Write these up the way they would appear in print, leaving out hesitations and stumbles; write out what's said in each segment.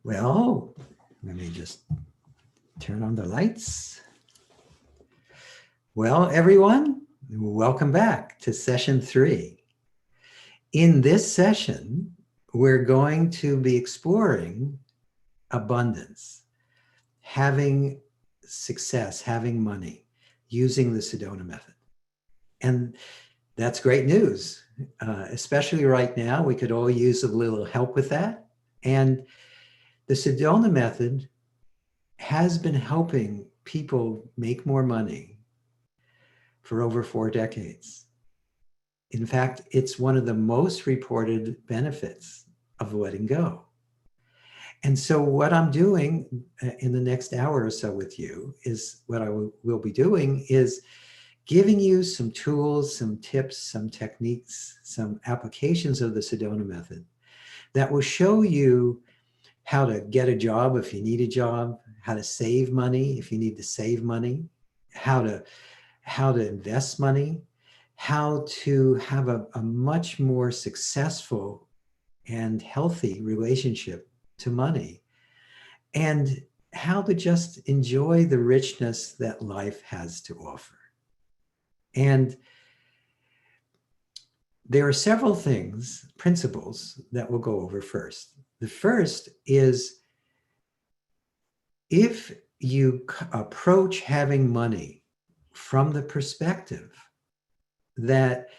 Well, let me just turn on the lights. Well, everyone, welcome back to session 3. In this session, we're going to be exploring abundance, having success, having money, using the Sedona method. And that's great news, especially right now. We could all use a little help with that. And the Sedona method has been helping people make more money for over 4 decades. In fact, it's one of the most reported benefits of letting go. And so, what I'm doing in the next hour or so with you is what I will be doing is giving you some tools, some tips, some techniques, some applications of the Sedona method that will show you how to get a job if you need a job, how to save money if you need to save money, how to invest money, how to have a much more successful and healthy relationship to money, and how to just enjoy the richness that life has to offer. And there are several things, principles that we'll go over first. The first is if you approach having money from the perspective that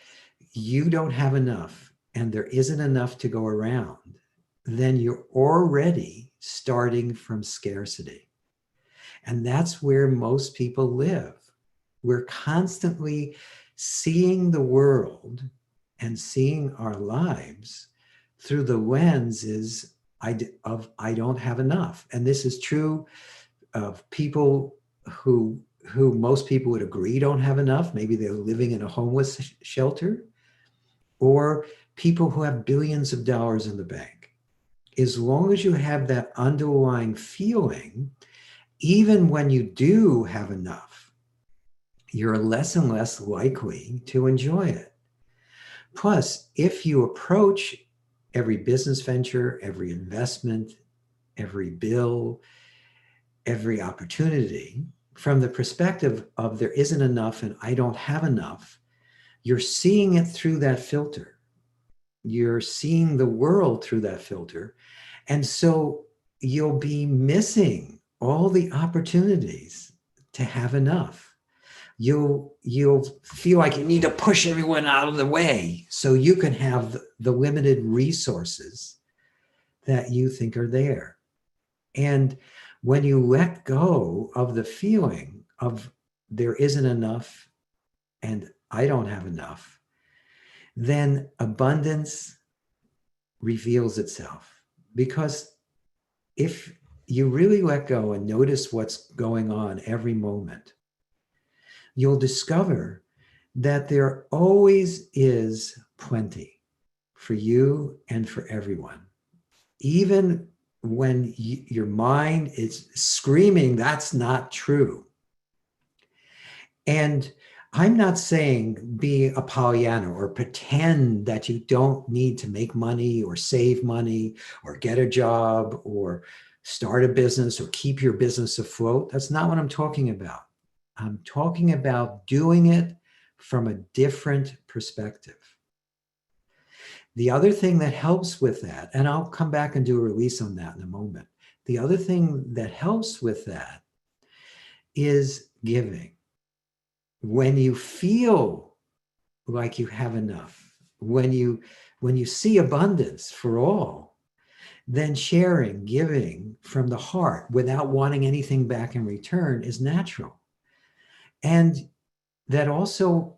you don't have enough and there isn't enough to go around, then you're already starting from scarcity. And that's where most people live. We're constantly seeing the world and seeing our lives through the lenses of I don't have enough. And this is true of people who most people would agree don't have enough. Maybe they're living in a homeless shelter, or people who have billions of dollars in the bank. As long as you have that underlying feeling, even when you do have enough, you're less and less likely to enjoy it. Plus, if you approach every business venture, every investment, every bill, every opportunity from the perspective of there isn't enough and I don't have enough, you're seeing it through that filter. You're seeing the world through that filter. And so you'll be missing all the opportunities to have enough. You'll feel like you need to push everyone out of the way so you can have the limited resources that you think are there. And when you let go of the feeling of there isn't enough and I don't have enough, then abundance reveals itself. Because if you really let go and notice what's going on every moment, you'll discover that there always is plenty for you and for everyone. Even when your mind is screaming, that's not true. And I'm not saying be a Pollyanna or pretend that you don't need to make money or save money or get a job or start a business or keep your business afloat. That's not what I'm talking about. I'm talking about doing it from a different perspective. The other thing that helps with that, and I'll come back and do a release on that in a moment. The other thing that helps with that is giving. When you feel like you have enough, when you see abundance for all, then sharing, giving from the heart without wanting anything back in return is natural. And that also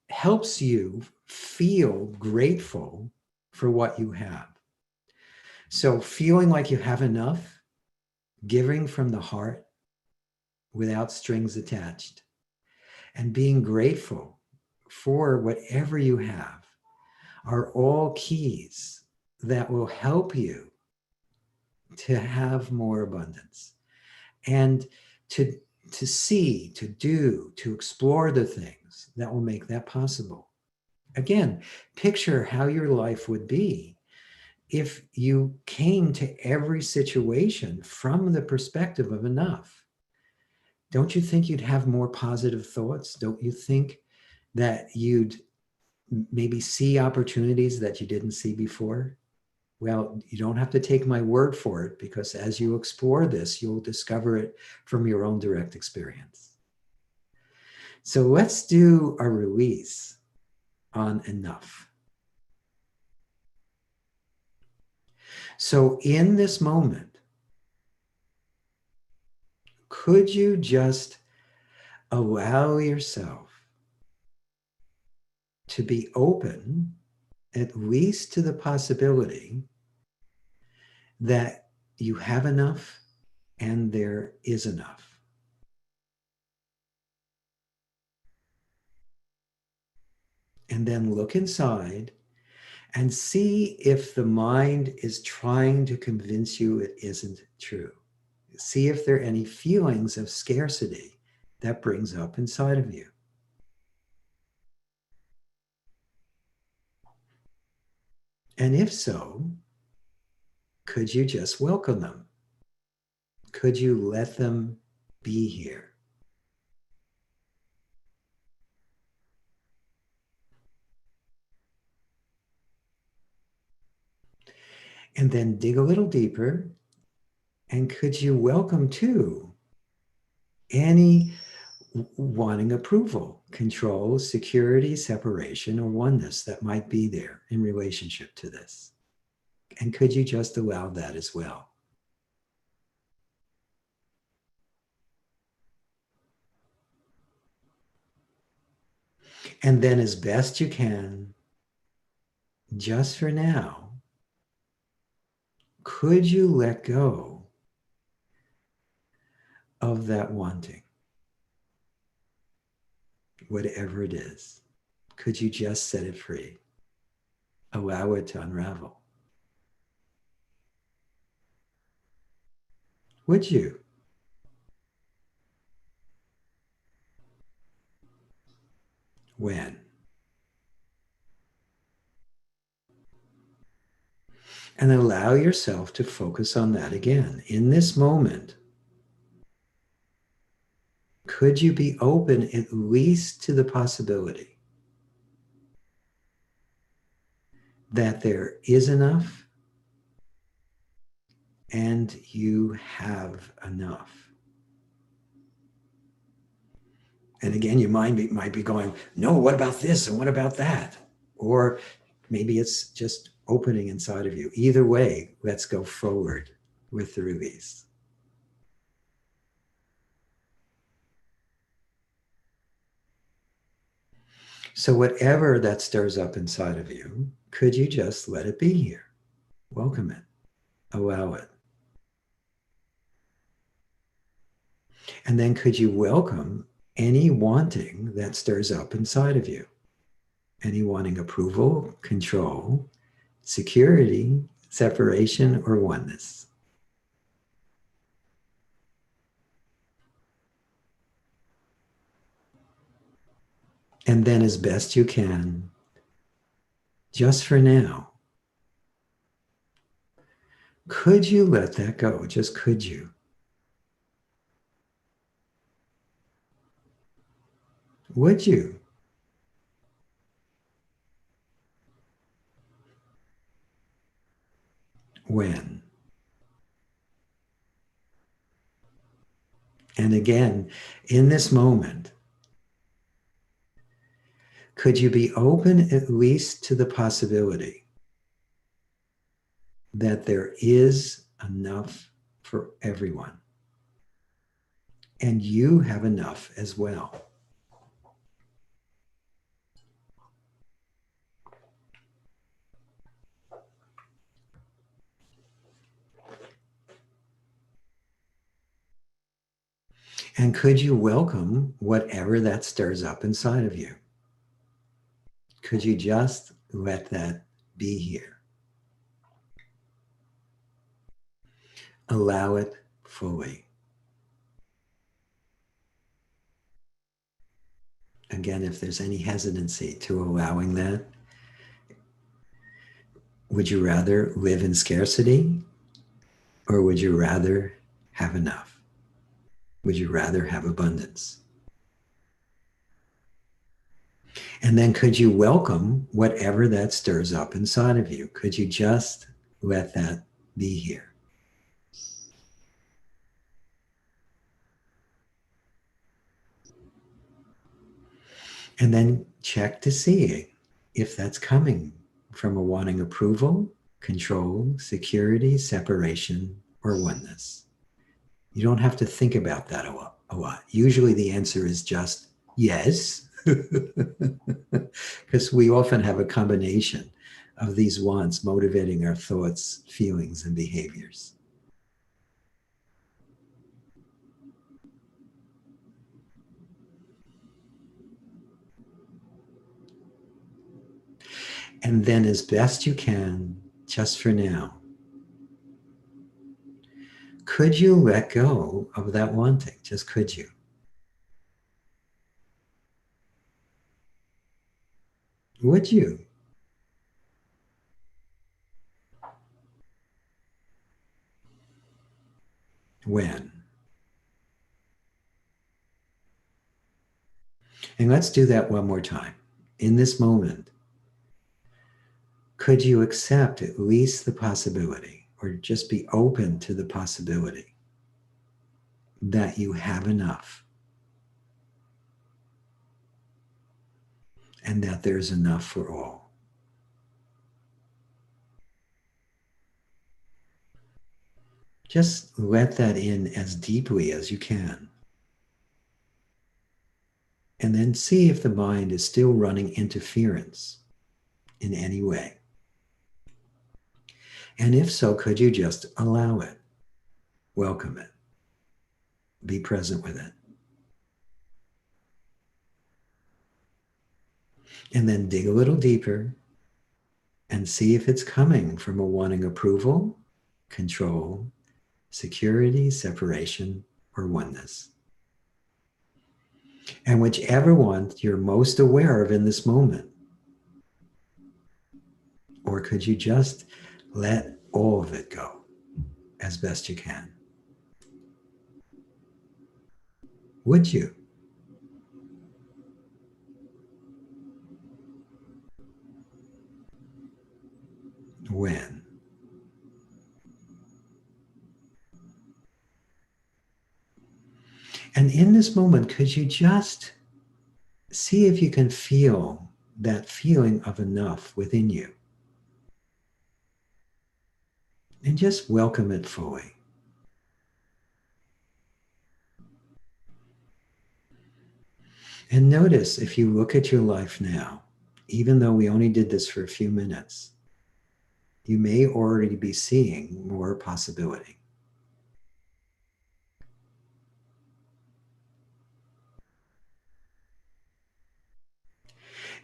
helps you feel grateful for what you have. So feeling like you have enough, giving from the heart without strings attached, and being grateful for whatever you have are all keys that will help you to have more abundance and to see, to do, to explore the things that will make that possible. Again, picture how your life would be if you came to every situation from the perspective of enough, don't you think you'd have more positive thoughts? Don't you think that you'd maybe see opportunities that you didn't see before? Well, you don't have to take my word for it, because as you explore this, you'll discover it from your own direct experience. So let's do a release on enough. So in this moment, could you just allow yourself to be open, at least to the possibility that you have enough and there is enough? And then look inside and see if the mind is trying to convince you it isn't true. See if there are any feelings of scarcity that brings up inside of you. And if so, could you just welcome them? Could you let them be here? And then dig a little deeper. And could you welcome too any wanting approval, control, security, separation, or oneness that might be there in relationship to this? And could you just allow that as well? And then, as best you can, just for now, could you let go of that wanting, whatever it is? Could you just set it free? Allow it to unravel. Would you? When? And allow yourself to focus on that again. In this moment, could you be open at least to the possibility that there is enough and you have enough? And again, your mind might be going, no, what about this? And what about that? Or maybe it's just opening inside of you. Either way, let's go forward with the release. So whatever that stirs up inside of you, could you just let it be here? Welcome it. Allow it. And then could you welcome any wanting that stirs up inside of you? Any wanting approval, control, security, separation, or oneness? And then, as best you can, just for now, could you let that go? Just could you? Would you? When? And again, in this moment, could you be open at least to the possibility that there is enough for everyone? And you have enough as well. And could you welcome whatever that stirs up inside of you? Could you just let that be here? Allow it fully. Again, if there's any hesitancy to allowing that, Would you rather live in scarcity, or would you rather have enough? Would you rather have abundance? And then could you welcome whatever that stirs up inside of you? Could you just let that be here? And then check to see if that's coming from a wanting approval, control, security, separation, or oneness. You don't have to think about that a lot. Usually the answer is just yes, because we often have a combination of these wants motivating our thoughts, feelings, and behaviors. And then, as best you can, just for now, could you let go of that wanting? Just could you? Would you? When? And let's do that one more time. In this moment, could you accept at least the possibility, or just be open to the possibility, that you have enough and that there's enough for all? Just let that in as deeply as you can. And then see if the mind is still running interference in any way. And if so, could you just allow it, welcome it, be present with it? And then dig a little deeper and see if it's coming from a wanting approval, control, security, separation, or oneness. And whichever one you're most aware of in this moment. Or could you just let all of it go as best you can? Would you? When? And in this moment, could you just see if you can feel that feeling of enough within you? And just welcome it fully. And notice, if you look at your life now, even though we only did this for a few minutes, you may already be seeing more possibility.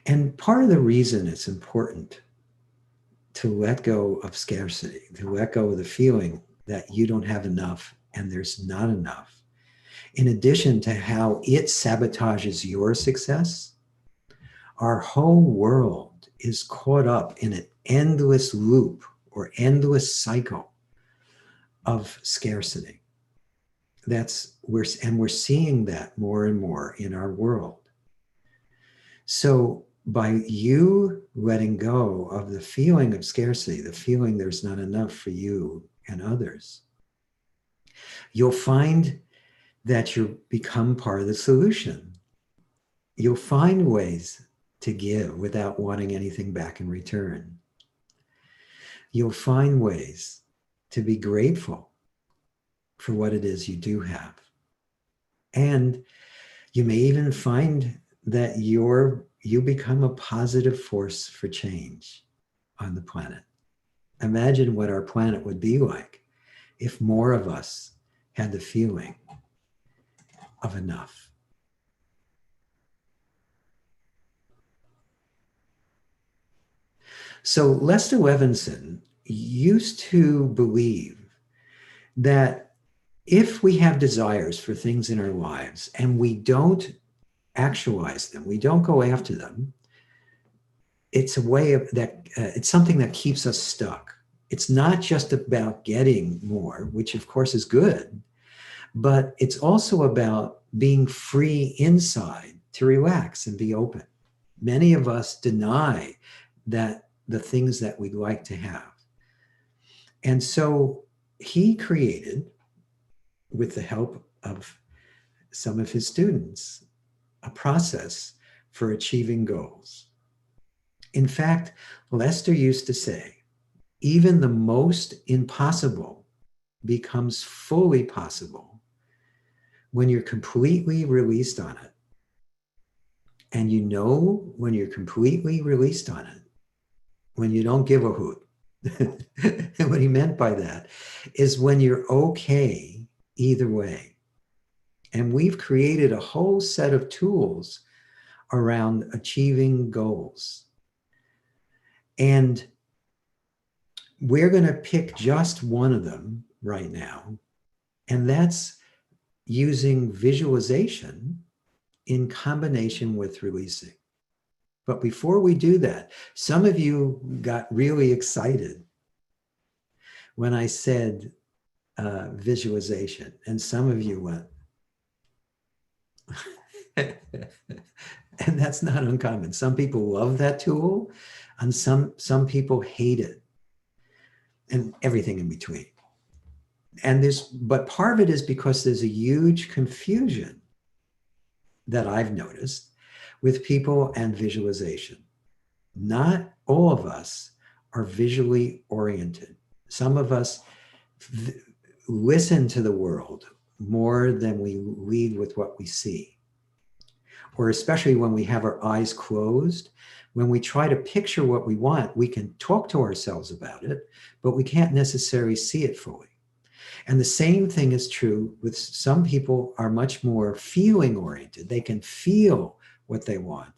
And part of the reason it's important to let go of scarcity, to let go of the feeling that you don't have enough and there's not enough, in addition to how it sabotages your success, our whole world is caught up in an endless loop or endless cycle of scarcity. We're seeing that more and more in our world. So by you letting go of the feeling of scarcity, the feeling there's not enough for you and others, you'll find that you become part of the solution. You'll find ways to give without wanting anything back in return. You'll find ways to be grateful for what it is you do have. And you may even find that you become a positive force for change on the planet. Imagine what our planet would be like if more of us had the feeling of enough. So Lester Levinson used to believe that if we have desires for things in our lives and we don't actualize them, we don't go after them, it's a way of that, it's something that keeps us stuck. It's not just about getting more, which of course is good, but it's also about being free inside to relax and be open. Many of us deny that the things that we'd like to have. And so he created, with the help of some of his students, a process for achieving goals. In fact, Lester used to say, even the most impossible becomes fully possible when you're completely released on it. And you know when you're completely released on it, when you don't give a hoot. And what he meant by that is when you're okay either way. And we've created a whole set of tools around achieving goals. And we're going to pick just one of them right now, and that's using visualization in combination with releasing. But before we do that, some of you got really excited when I said visualization, and some of you went, and that's not uncommon. Some people love that tool, and some people hate it, and everything in between. And but part of it is because there's a huge confusion that I've noticed with people and visualization. Not all of us are visually oriented. Some of us listen to the world more than we lead with what we see. Or especially when we have our eyes closed, when we try to picture what we want, we can talk to ourselves about it, but we can't necessarily see it fully. And the same thing is true with some people are much more feeling oriented. They can feel what they want,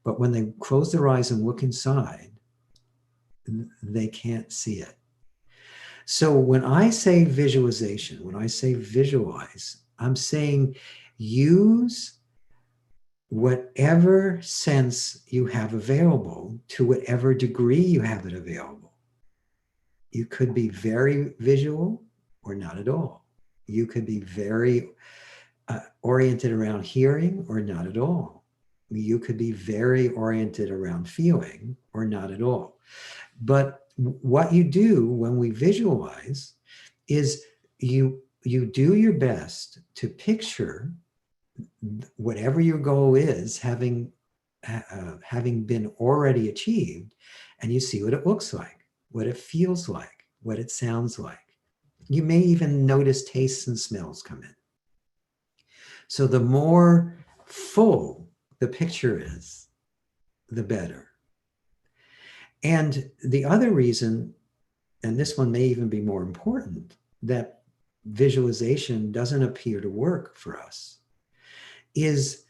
but when they close their eyes and look inside, they can't see it. So when I say visualization, when I say visualize, I'm saying use whatever sense you have available to whatever degree you have it available. You could be very visual or not at all. You could be very oriented around hearing or not at all. You could be very oriented around feeling or not at all. But what you do when we visualize is you do your best to picture whatever your goal is having been already achieved, and you see what it looks like, what it feels like, what it sounds like. You may even notice tastes and smells come in. So the more full the picture is, the better. And the other reason, and this one may even be more important, that visualization doesn't appear to work for us is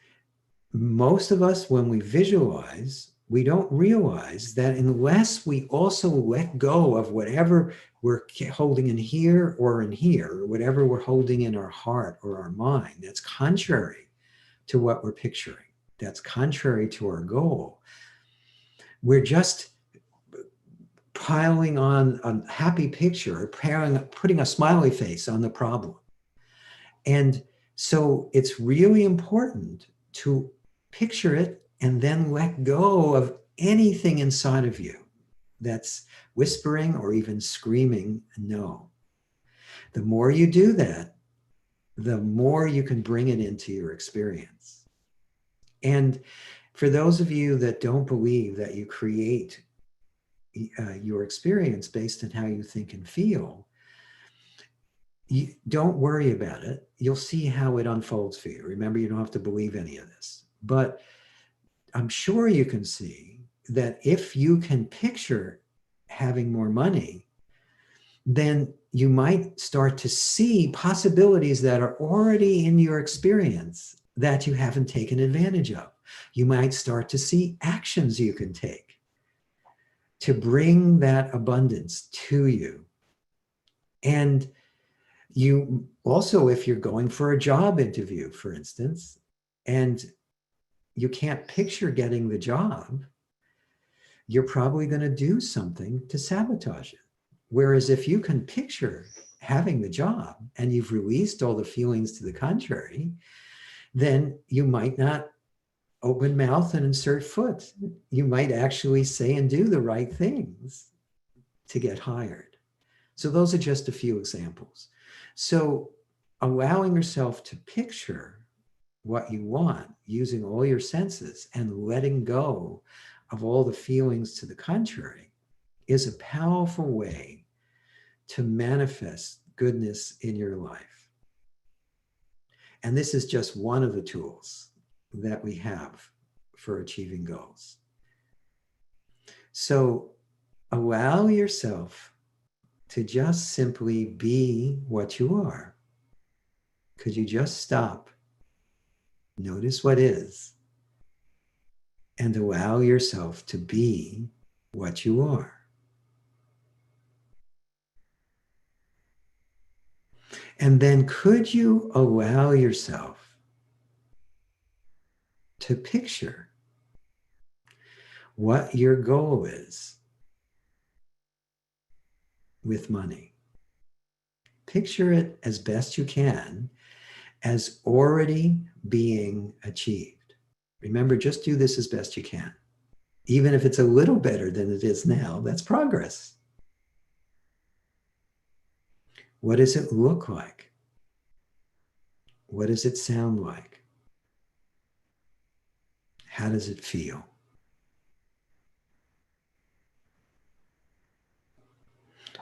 most of us, when we visualize, we don't realize that unless we also let go of whatever we're holding in here or in here, or whatever we're holding in our heart or our mind, that's contrary to what we're picturing, that's contrary to our goal, we're just piling on a happy picture, or putting a smiley face on the problem. And so it's really important to picture it and then let go of anything inside of you that's whispering or even screaming no. The more you do that, the more you can bring it into your experience. And for those of you that don't believe that you create your experience based on how you think and feel, you don't worry about it. You'll see how it unfolds for you. Remember, you don't have to believe any of this. But I'm sure you can see that if you can picture having more money, then you might start to see possibilities that are already in your experience that you haven't taken advantage of. You might start to see actions you can take to bring that abundance to you. And you also, if you're going for a job interview, for instance, and you can't picture getting the job, you're probably going to do something to sabotage it. Whereas if you can picture having the job and you've released all the feelings to the contrary, then you might not open mouth and insert foot. You might actually say and do the right things to get hired. So those are just a few examples. So allowing yourself to picture what you want using all your senses and letting go of all the feelings to the contrary is a powerful way to manifest goodness in your life. And this is just one of the tools that we have for achieving goals. So allow yourself to just simply be what you are. Could you just stop, notice what is, and allow yourself to be what you are? And then could you allow yourself to picture what your goal is with money? Picture it as best you can as already being achieved. Remember, just do this as best you can. Even if it's a little better than it is now, that's progress. What does it look like? What does it sound like? How does it feel?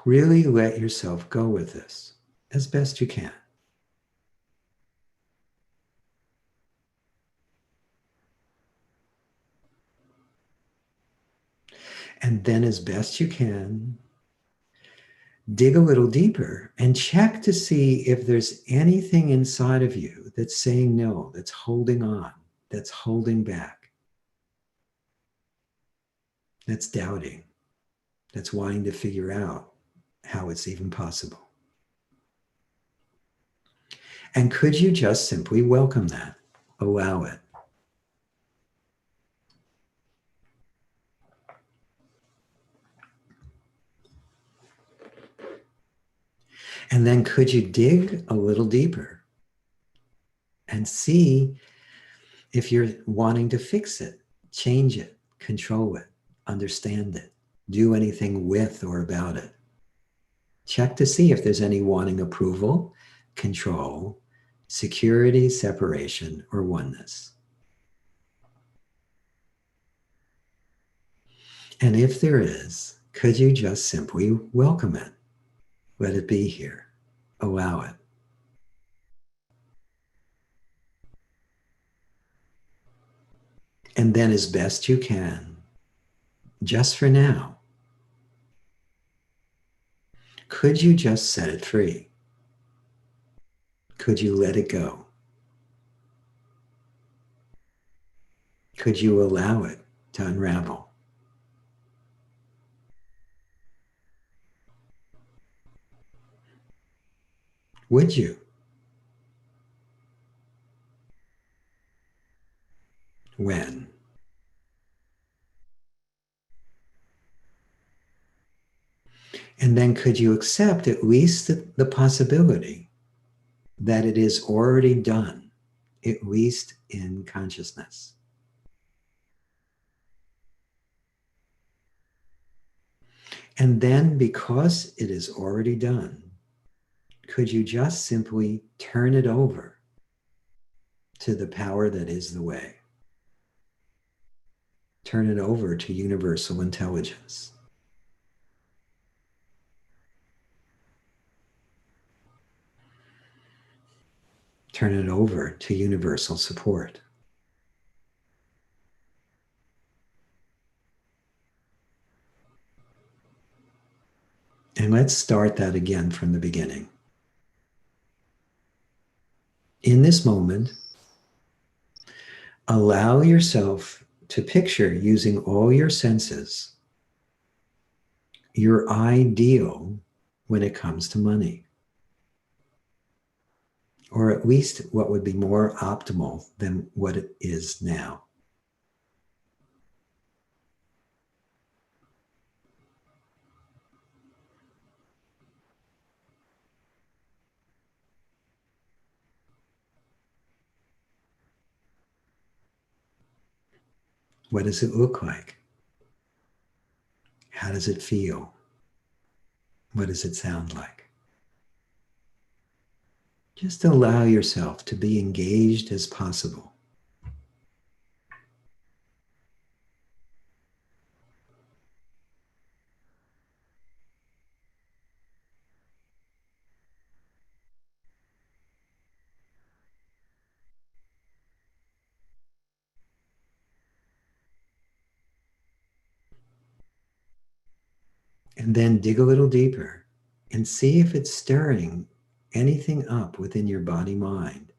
Really let yourself go with this as best you can. And then as best you can, dig a little deeper and check to see if there's anything inside of you that's saying no, that's holding on, that's holding back, that's doubting, that's wanting to figure out how it's even possible. And could you just simply welcome that, allow it? And then could you dig a little deeper and see if you're wanting to fix it, change it, control it, understand it, do anything with or about it? Check to see if there's any wanting approval, control, security, separation, or oneness. And if there is, could you just simply welcome it? Let it be here. Allow it. And then as best you can, just for now, could you just set it free? Could you let it go? Could you allow it to unravel? Would you? When? And then could you accept at least the possibility that it is already done, at least in consciousness? And then because it is already done, could you just simply turn it over to the power that is the way? Turn it over to universal intelligence. Turn it over to universal support. And let's start that again from the beginning. In this moment, allow yourself to picture, using all your senses, your ideal when it comes to money. Or at least what would be more optimal than what it is now. What does it look like? How does it feel? What does it sound like? Just allow yourself to be engaged as possible. And then dig a little deeper and see if it's stirring anything up within your body mind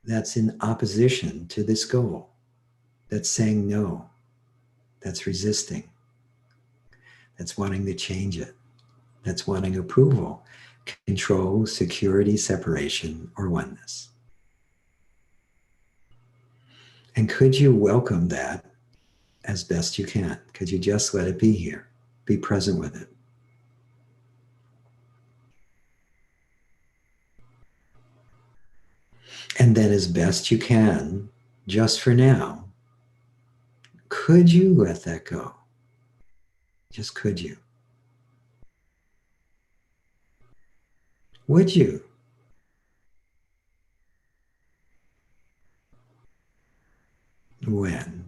that's in opposition to this goal, that's saying no, that's resisting, that's wanting to change it, that's wanting approval, control, security, separation, or oneness. And could you welcome that as best you can? Could you just let it be here? Be present with it. And then, as best you can, just for now, could you let that go? Just could you? Would you? When?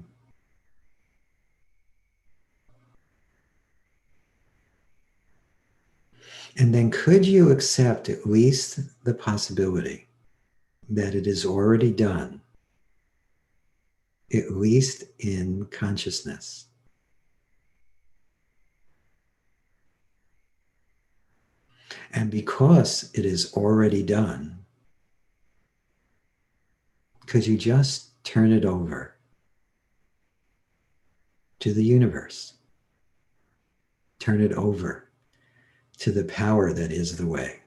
And then could you accept at least the possibility that it is already done, at least in consciousness? And because it is already done, could you just turn it over to the universe? Turn it over to the power that is the way,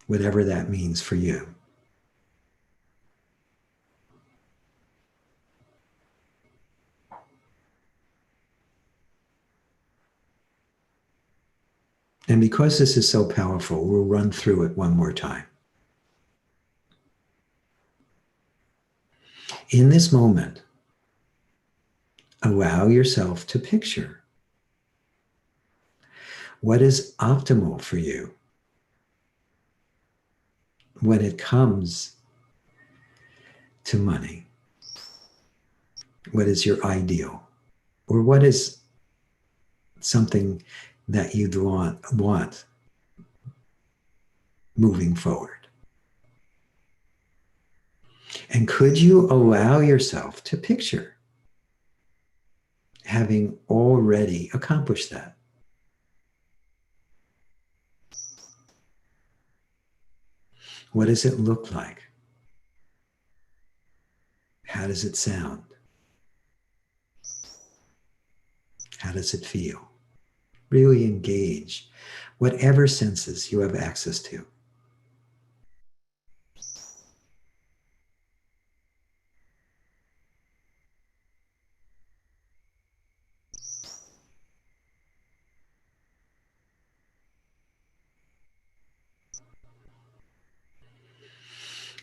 whatever that means for you. And because this is so powerful, we'll run through it one more time. In this moment, allow yourself to picture what is optimal for you when it comes to money. What is your ideal? Or what is something that you'd want moving forward? And could you allow yourself to picture having already accomplished that? What does it look like? How does it sound? How does it feel? Really engage whatever senses you have access to.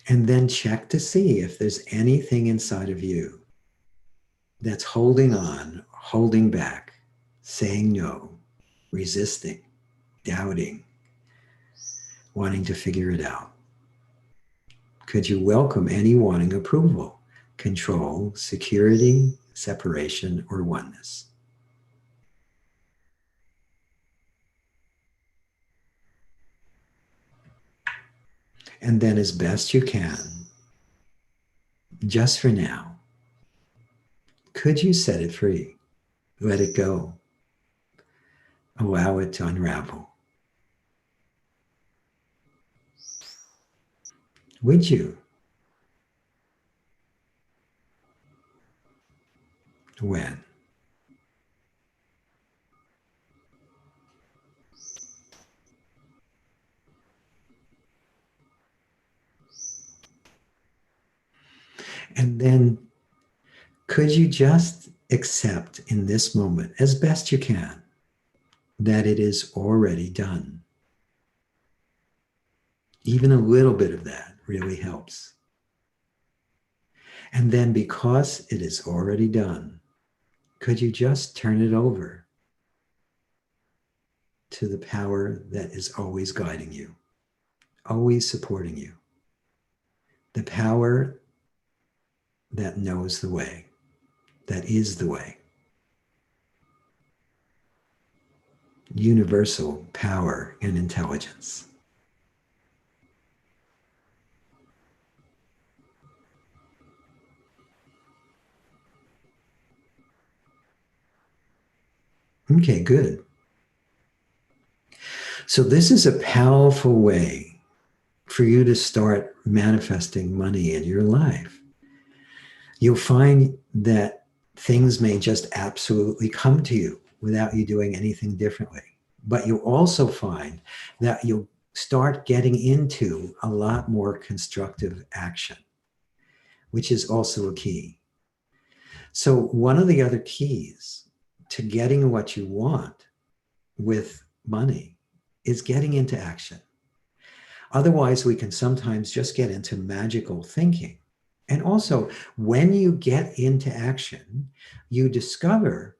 And then check to see if there's anything inside of you that's holding on, holding back, saying no, resisting, doubting, wanting to figure it out. Could you welcome any wanting approval, control, security, separation, or oneness? And then, as best you can, just for now, could you set it free? Let it go. Allow it to unravel. Would you? When? And then could you just accept in this moment, as best you can, that it is already done? Even a little bit of that really helps. And then, because it is already done, could you just turn it over to the power that is always guiding you, always supporting you, the power that knows the way, that is the way, universal power and intelligence. Okay, good. So this is a powerful way for you to start manifesting money in your life. You'll find that things may just absolutely come to you without you doing anything differently. But you'll also find that you'll start getting into a lot more constructive action, which is also a key. So one of the other keys to getting what you want with money is getting into action. Otherwise, we can sometimes just get into magical thinking. And also, when you get into action, you discover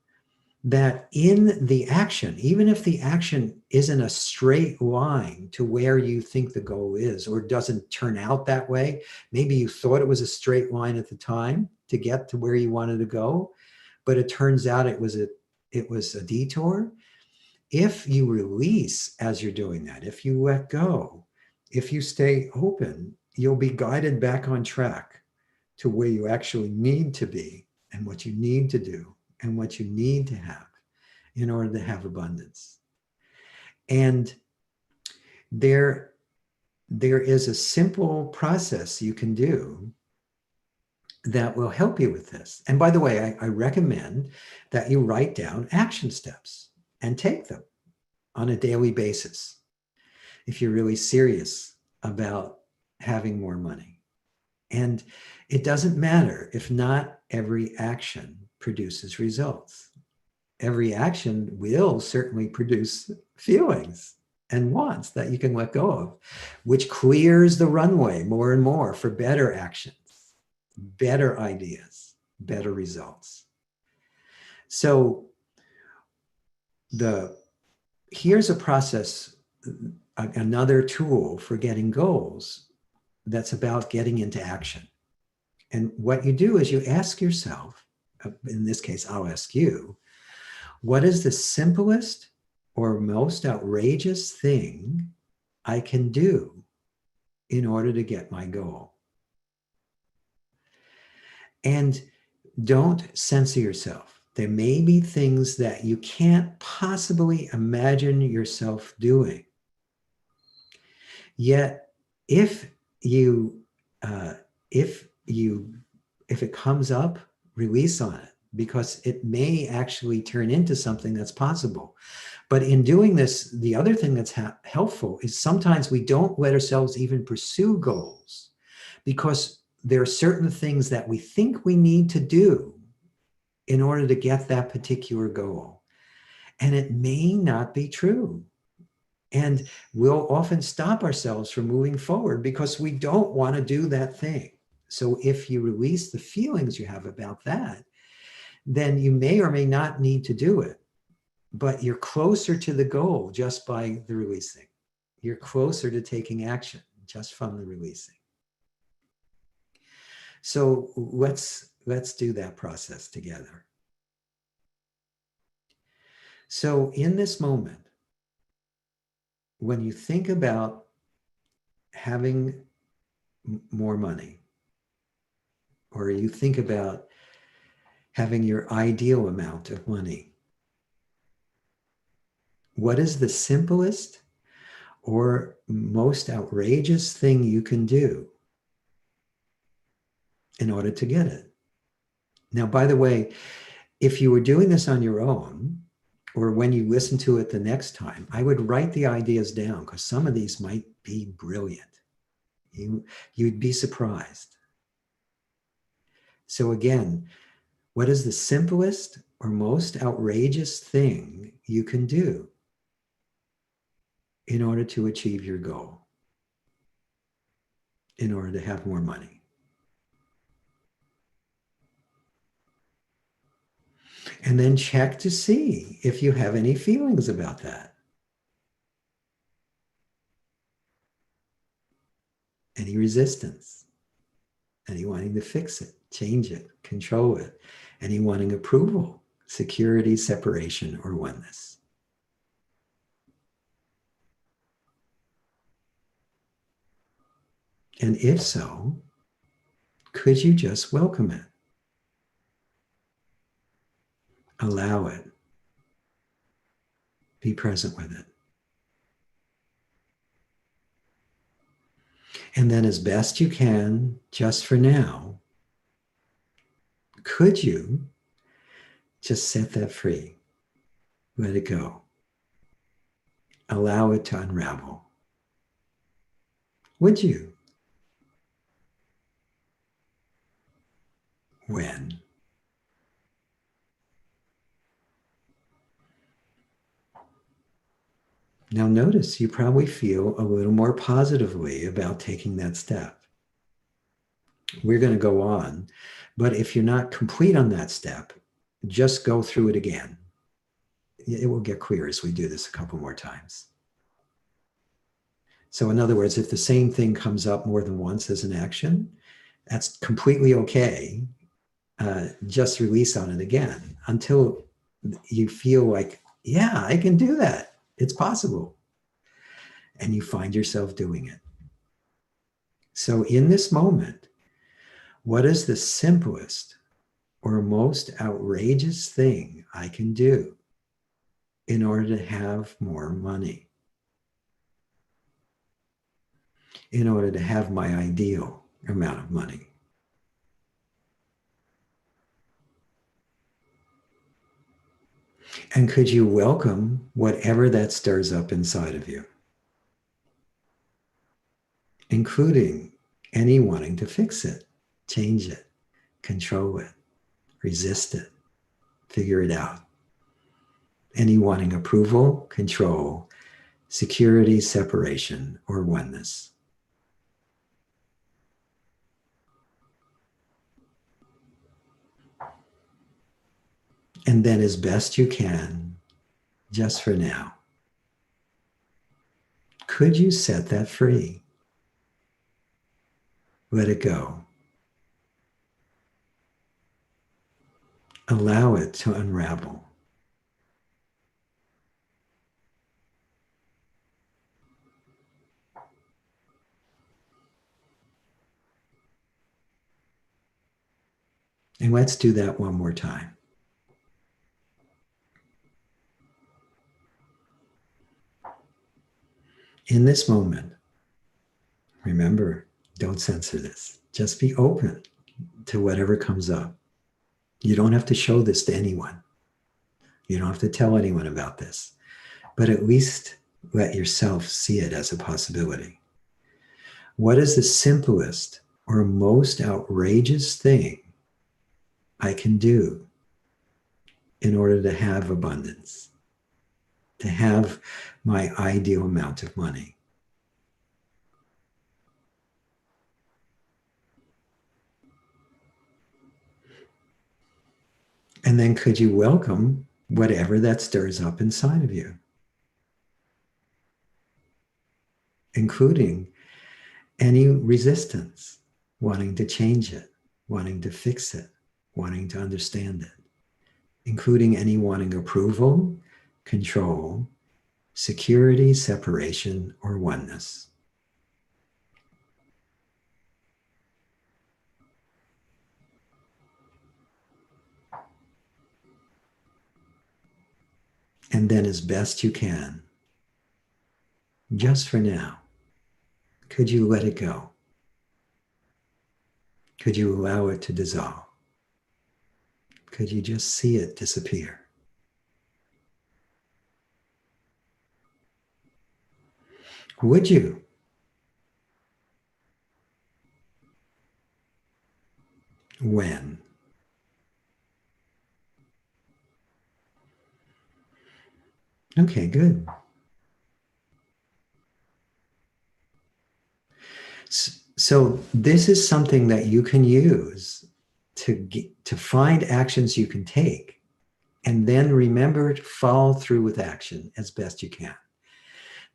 that in the action, even if the action isn't a straight line to where you think the goal is, or doesn't turn out that way, maybe you thought it was a straight line at the time to get to where you wanted to go, but it turns out it was a detour. If you release as you're doing that, if you let go, if you stay open, you'll be guided back on track to where you actually need to be and what you need to do and what you need to have in order to have abundance. And there is a simple process you can do that will help you with this. And by the way, I recommend that you write down action steps and take them on a daily basis if you're really serious about having more money. And it doesn't matter if not every action produces results. Every action will certainly produce feelings and wants that you can let go of, which clears the runway more and more for better actions, better ideas, better results. So here's a process, another tool for getting goals that's about getting into action. And what you do is you ask yourself, in this case, I'll ask you, what is the simplest or most outrageous thing I can do in order to get my goal? And don't censor yourself. There may be things that you can't possibly imagine yourself doing. Yet, if it comes up, release on it, because it may actually turn into something that's possible. But in doing this, the other thing that's helpful is sometimes we don't let ourselves even pursue goals because there are certain things that we think we need to do in order to get that particular goal. And it may not be true. And we'll often stop ourselves from moving forward because we don't want to do that thing. So if you release the feelings you have about that, then you may or may not need to do it. But you're closer to the goal just by the releasing. You're closer to taking action just from the releasing. So let's do that process together. So in this moment, when you think about having more money, or you think about having your ideal amount of money, what is the simplest or most outrageous thing you can do in order to get it? Now, by the way, if you were doing this on your own, or when you listen to it the next time, I would write the ideas down because some of these might be brilliant. You'd be surprised. So again, what is the simplest or most outrageous thing you can do in order to achieve your goal, in order to have more money? And then check to see if you have any feelings about that. Any resistance? Any wanting to fix it, change it, control it? Any wanting approval, security, separation, or oneness? And if so, could you just welcome it? Allow it. Be present with it. And then, as best you can, just for now, could you just set that free? Let it go. Allow it to unravel. Would you? When? Now notice you probably feel a little more positively about taking that step. We're going to go on, but if you're not complete on that step, just go through it again. It will get clear as we do this a couple more times. So in other words, if the same thing comes up more than once as an action, that's completely okay. Just release on it again until you feel like, yeah, I can do that. It's possible. And you find yourself doing it. So in this moment, what is the simplest or most outrageous thing I can do in order to have more money? In order to have my ideal amount of money? And could you welcome whatever that stirs up inside of you, including any wanting to fix it, change it, control it, resist it, figure it out? Any wanting approval, control, security, separation, or oneness? And then, as best you can, just for now, could you set that free? Let it go. Allow it to unravel. And let's do that one more time. In this moment, remember, don't censor this. Just be open to whatever comes up. You don't have to show this to anyone. You don't have to tell anyone about this, but at least let yourself see it as a possibility. What is the simplest or most outrageous thing I can do in order to have abundance, to have my ideal amount of money? And then could you welcome whatever that stirs up inside of you, including any resistance, wanting to change it, wanting to fix it, wanting to understand it, including any wanting approval, control, security, separation, or oneness? And then, as best you can, just for now, could you let it go? Could you allow it to dissolve? Could you just see it disappear? Would you? When? Okay, good. So this is something that you can use to find actions you can take And then remember to follow through with action as best you can.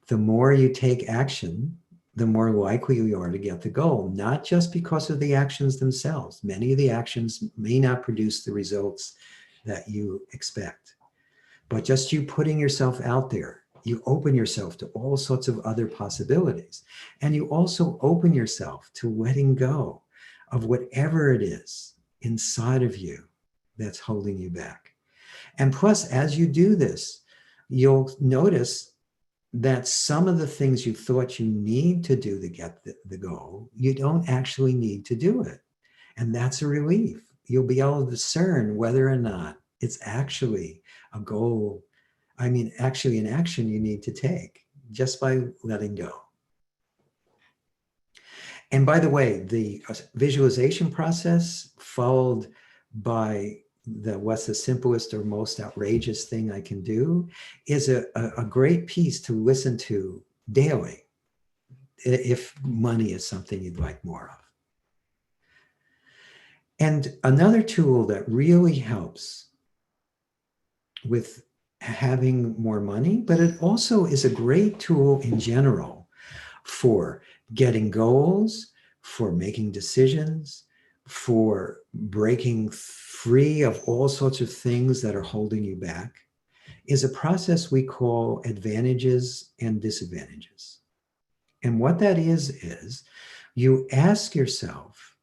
The more you take action, the more likely you are to get the goal, not just because of the actions themselves. Many of the actions may not produce the results that you expect, but just you putting yourself out there, you open yourself to all sorts of other possibilities. And you also open yourself to letting go of whatever it is inside of you that's holding you back. And plus, as you do this, you'll notice that some of the things you thought you need to do to get the goal, you don't actually need to do it. And that's a relief. You'll be able to discern whether or not it's actually a goal. I mean, actually an action you need to take just by letting go. And by the way, the visualization process followed by what's the simplest or most outrageous thing I can do is a great piece to listen to daily if money is something you'd like more of. And another tool that really helps with having more money, but it also is a great tool in general for getting goals, for making decisions, for breaking free of all sorts of things that are holding you back, is a process we call advantages and disadvantages. And what that is you ask yourself,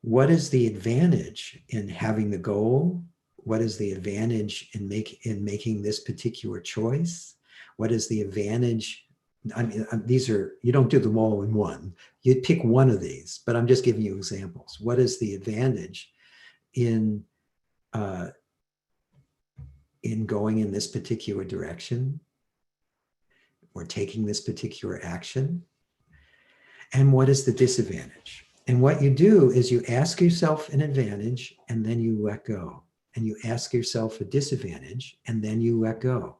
what is the advantage in having the goal? What is the advantage in making this particular choice? What is the advantage? I mean, these are, you don't do them all in one. You'd pick one of these, but I'm just giving you examples. What is the advantage in going in this particular direction or taking this particular action? And what is the disadvantage? And what you do is you ask yourself an advantage and then you let go. And you ask yourself a disadvantage and then you let go.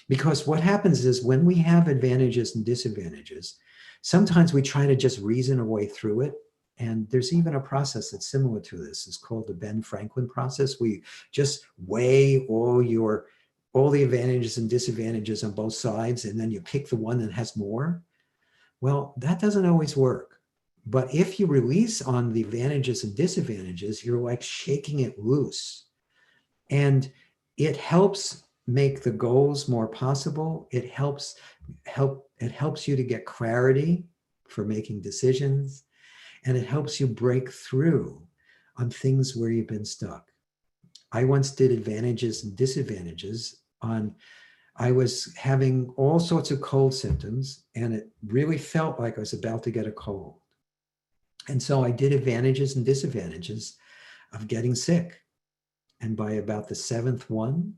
Because what happens is when we have advantages and disadvantages, sometimes we try to just reason our way through it. And there's even a process that's similar to this. It's called the Ben Franklin process. We just weigh all the advantages and disadvantages on both sides, and then you pick the one that has more. Well, that doesn't always work. But if you release on the advantages and disadvantages, you're like shaking it loose. And it helps make the goals more possible. It helps you to get clarity for making decisions. And it helps you break through on things where you've been stuck. I once did advantages and disadvantages on, I was having all sorts of cold symptoms, and it really felt like I was about to get a cold. And so I did advantages and disadvantages of getting sick. And by about the seventh one,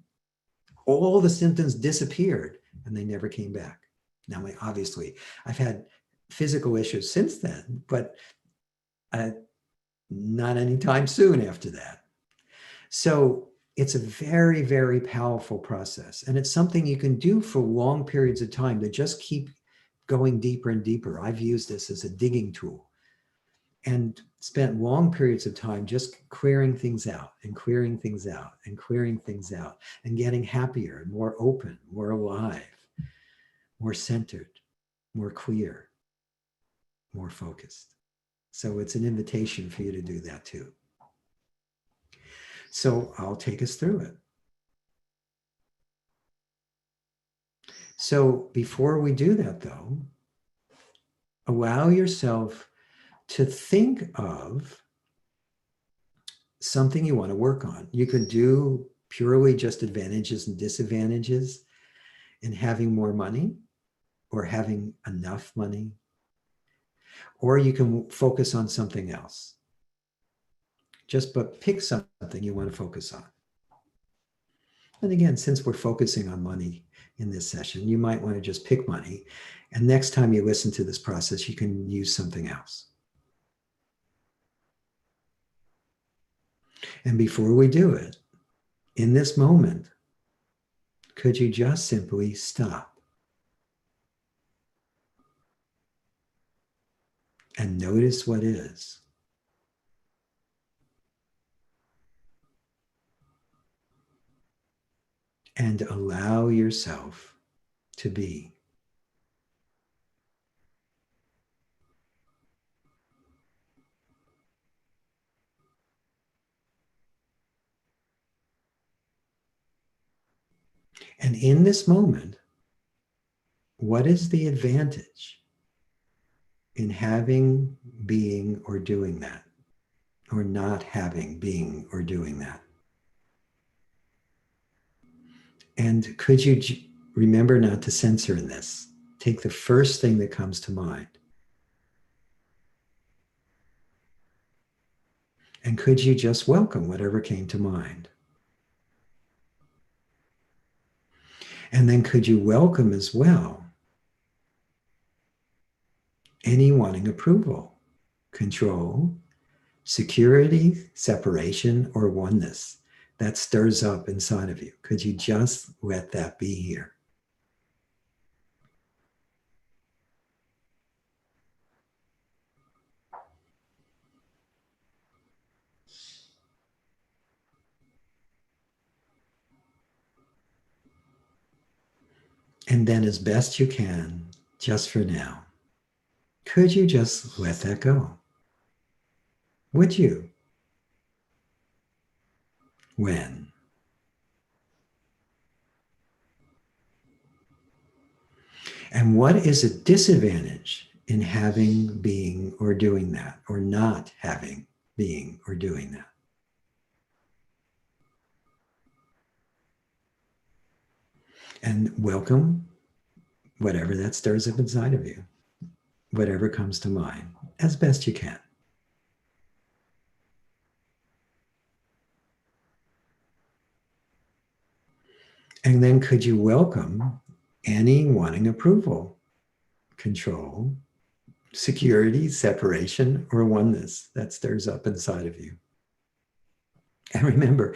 all the symptoms disappeared and they never came back. Now, obviously, I've had physical issues since then, but not anytime soon after that. So it's a very, very powerful process. And it's something you can do for long periods of time to just keep going deeper and deeper. I've used this as a digging tool and spent long periods of time just clearing things out and clearing things out and clearing things out and getting happier and more open, more alive, more centered, more clear, more focused. So it's an invitation for you to do that too. So I'll take us through it. So before we do that though, allow yourself to think of something you want to work on. You can do purely just advantages and disadvantages in having more money or having enough money, or you can focus on something else. But pick something you want to focus on. And again, since we're focusing on money in this session, you might want to just pick money. And next time you listen to this process, you can use something else. And before we do it, in this moment, could you just simply stop and notice what is? and allow yourself to be. And in this moment, what is the advantage in having, being, or doing that, or not having, being, or doing that? And could you remember not to censor in this? Take the first thing that comes to mind. And could you just welcome whatever came to mind? And then could you welcome as well any wanting approval, control, security, separation, or oneness that stirs up inside of you? Could you just let that be here? And then, as best you can, just for now, could you just let that go? Would you? When? And what is a disadvantage in having, being, or doing that, or not having, being, or doing that? And welcome whatever that stirs up inside of you, whatever comes to mind, as best you can. And then could you welcome any wanting approval, control, security, separation, or oneness that stirs up inside of you? And remember,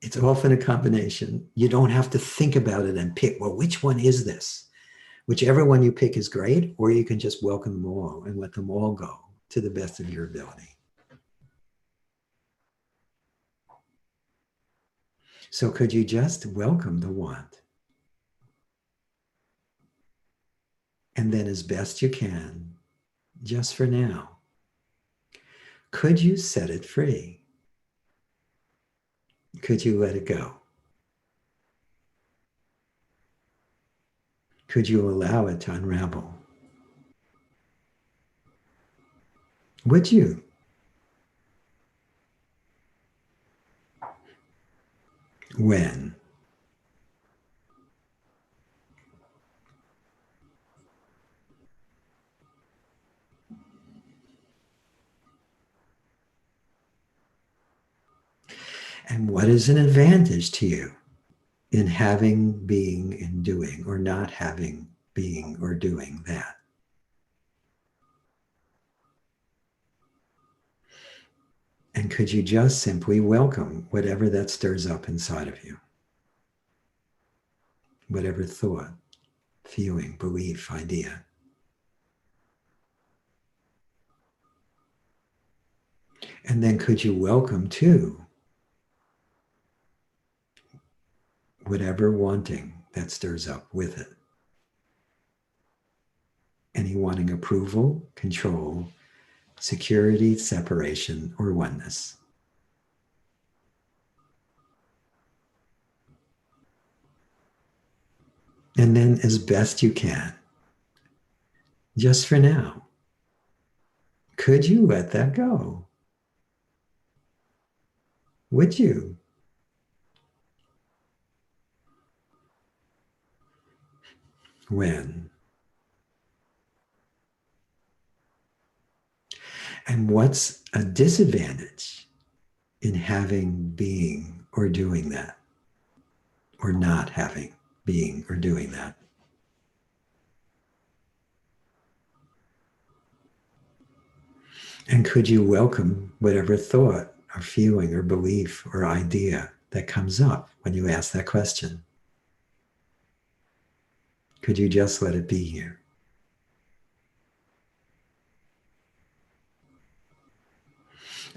it's often a combination. You don't have to think about it and pick, well, which one is this? Whichever one you pick is great, or you can just welcome them all and let them all go to the best of your ability. So could you just welcome the want? And then as best you can, just for now, could you set it free? Could you let it go? Could you allow it to unravel? Would you? When? And what is an advantage to you in having, being, and doing, or not having, being, or doing that? And could you just simply welcome whatever that stirs up inside of you? Whatever thought, feeling, belief, idea. And then could you welcome too whatever wanting that stirs up with it? Any wanting approval, control, security, separation, or oneness. And then as best you can, just for now, could you let that go? Would you? When? And what's a disadvantage in having, being, or doing that, or not having, being, or doing that? And could you welcome whatever thought or feeling or belief or idea that comes up when you ask that question? Could you just let it be here?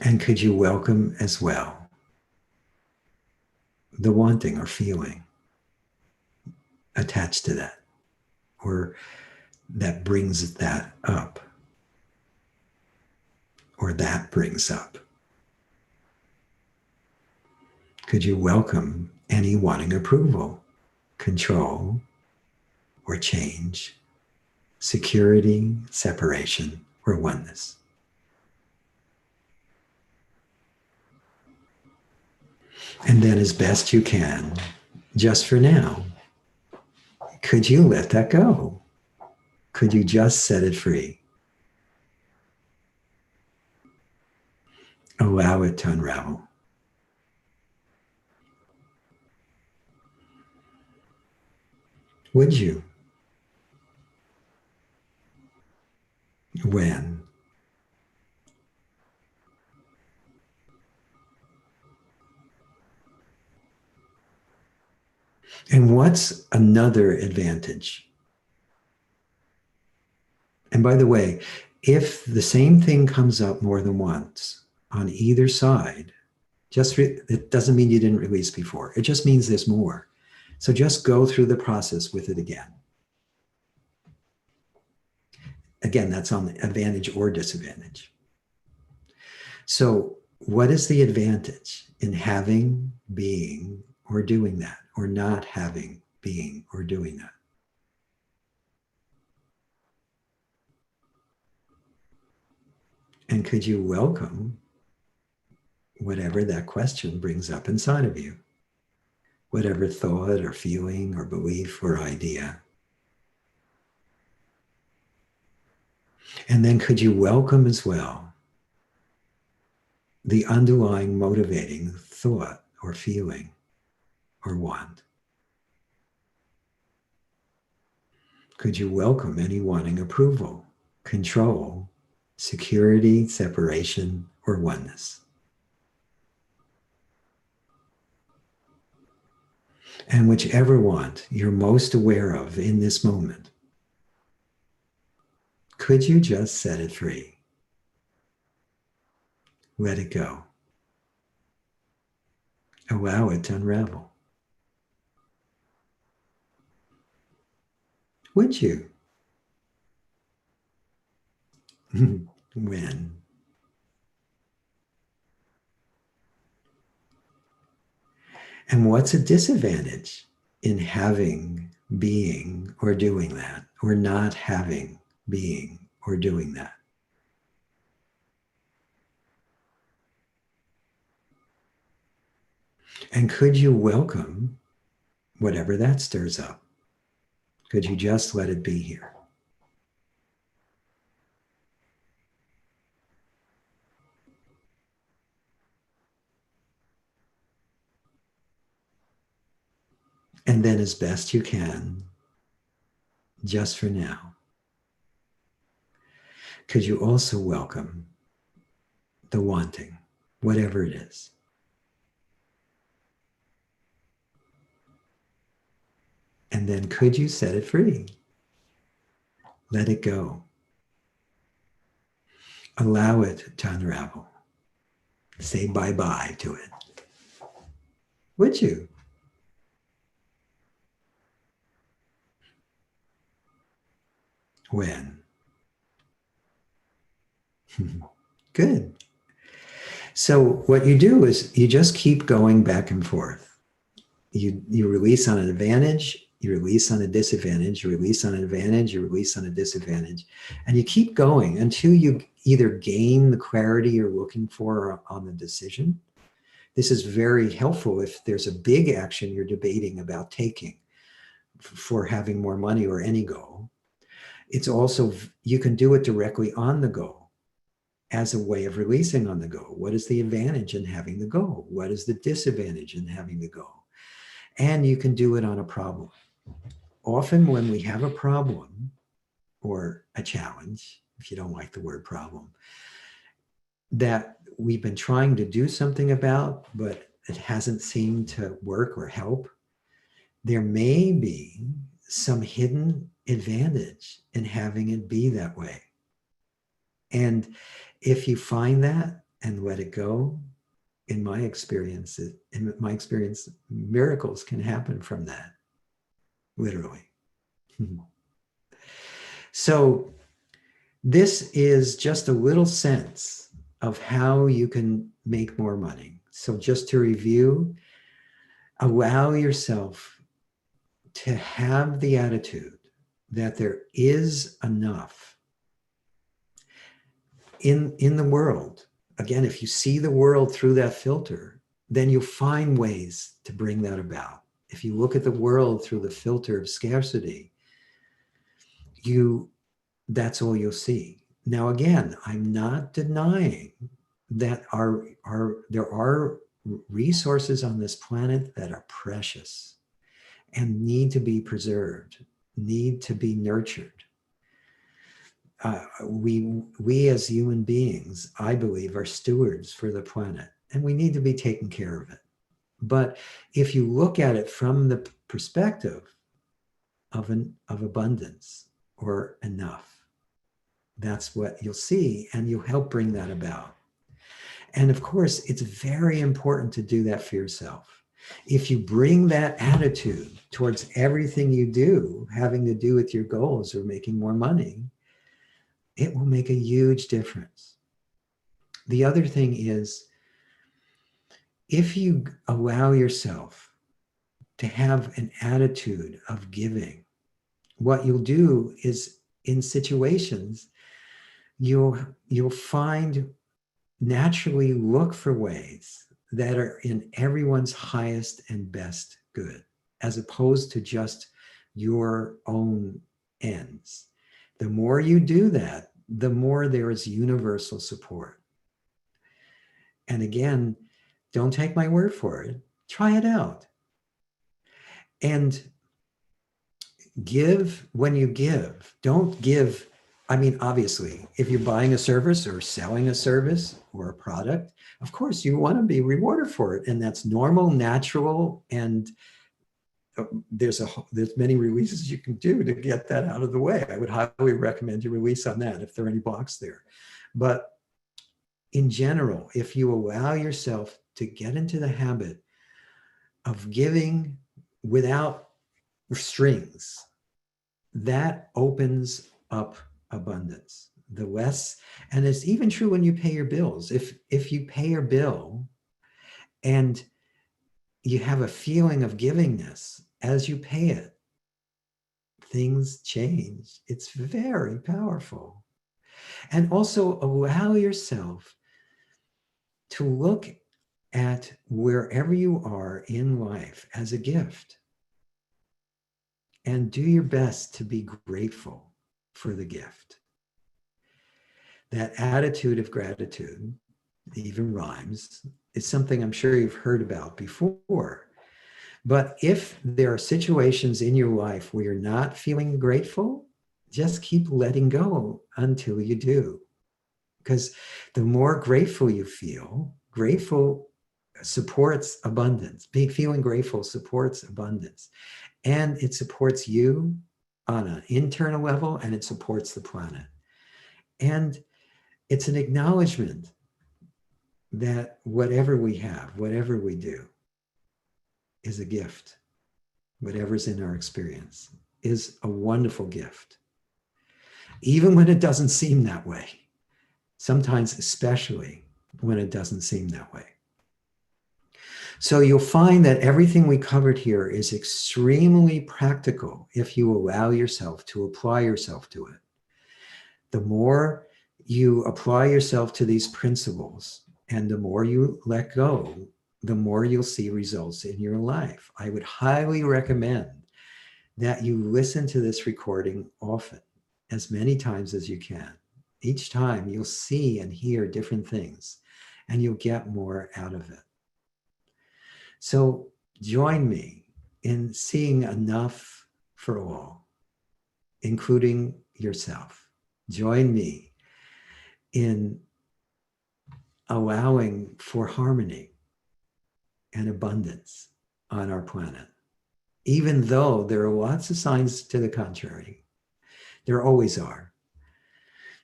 And could you welcome as well the wanting or feeling attached to that, or that brings that up, or that brings up? Could you welcome any wanting approval, control, or change, security, separation, or oneness? And then, as best you can, just for now, could you let that go? Could you just set it free? Allow it to unravel. Would you? When? And what's another advantage? And by the way, if the same thing comes up more than once on either side, it doesn't mean you didn't release before. It just means there's more. So just go through the process with it again. Again, that's on the advantage or disadvantage. So what is the advantage in having, being, or doing that, or not having, being, or doing that? And could you welcome whatever that question brings up inside of you? Whatever thought or feeling or belief or idea. And then could you welcome as well the underlying motivating thought or feeling or want? Could you welcome any wanting approval, control, security, separation, or oneness? And whichever want you're most aware of in this moment, could you just set it free? Let it go. Allow it to unravel. Would you? When? And what's a disadvantage in having, being, or doing that, or not having, being, or doing that? And could you welcome whatever that stirs up? Could you just let it be here? And then, as best you can, just for now, could you also welcome the wanting, whatever it is? And then could you set it free? Let it go. Allow it to unravel. Say bye-bye to it. Would you? When? Good. So what you do is you just keep going back and forth. You release on an advantage, you release on a disadvantage, you release on an advantage, you release on a disadvantage, and you keep going until you either gain the clarity you're looking for on the decision. This is very helpful if there's a big action you're debating about taking for having more money or any goal. It's also, you can do it directly on the goal as a way of releasing on the go. What is the advantage in having the goal? What is the disadvantage in having the goal? And you can do it on a problem. Often when we have a problem or a challenge, if you don't like the word problem, that we've been trying to do something about, but it hasn't seemed to work or help, there may be some hidden advantage in having it be that way. And if you find that and let it go, in my experience, miracles can happen from that. literally. So this is just a little sense of how you can make more money. So just to review, allow yourself to have the attitude that there is enough in the world. Again, if you see the world through that filter, then you'll find ways to bring that about. If you look at the world through the filter of scarcity, that's all you'll see. Now, again, I'm not denying that there are resources on this planet that are precious and need to be preserved, need to be nurtured. We as human beings, I believe, are stewards for the planet, and we need to be taking care of it. But if you look at it from the perspective of abundance or enough, that's what you'll see, and you'll help bring that about. And of course, it's very important to do that for yourself. If you bring that attitude towards everything you do, having to do with your goals or making more money, it will make a huge difference. The other thing is, if you allow yourself to have an attitude of giving, what you'll do is, in situations, you'll naturally look for ways that are in everyone's highest and best good, as opposed to just your own ends. The more you do that, the more there is universal support. And again, don't take my word for it. Try it out. And give when you give. Don't give. I mean, obviously, if you're buying a service or selling a service or a product, of course, you want to be rewarded for it. And that's normal, natural, and there's many releases you can do to get that out of the way. I would highly recommend you release on that if there are any blocks there. But in general, if you allow yourself to get into the habit of giving without strings, that opens up abundance. The less, and it's even true when you pay your bills. If you pay your bill and you have a feeling of givingness as you pay it, things change. It's very powerful. And also allow yourself to look at wherever you are in life as a gift, and do your best to be grateful for the gift. That attitude of gratitude, even rhymes, is something I'm sure you've heard about before. But if there are situations in your life where you're not feeling grateful, just keep letting go until you do. Because the more grateful you feel, grateful supports abundance. Feeling grateful supports abundance. And it supports you on an internal level, and it supports the planet. And it's an acknowledgement that whatever we have, whatever we do, is a gift. Whatever's in our experience is a wonderful gift. Even when it doesn't seem that way. Sometimes, especially when it doesn't seem that way. So you'll find that everything we covered here is extremely practical if you allow yourself to apply yourself to it. The more you apply yourself to these principles and the more you let go, the more you'll see results in your life. I would highly recommend that you listen to this recording often, as many times as you can. Each time you'll see and hear different things, and you'll get more out of it. So join me in seeing enough for all, including yourself. Join me in allowing for harmony and abundance on our planet. Even though there are lots of signs to the contrary, there always are.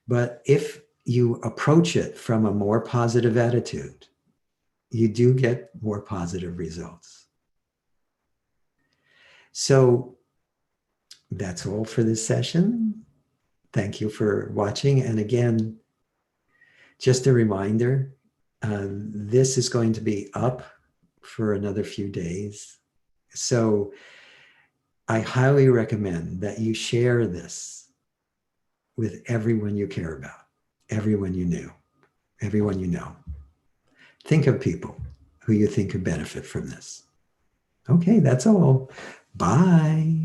But if you approach it from a more positive attitude, you do get more positive results. So That's all for this session. Thank you for watching. And again, just a reminder, this is going to be up for another few days. So I highly recommend that you share this with everyone you care about, everyone you knew, everyone you know. Think of people who you think could benefit from this. Okay, that's all. Bye.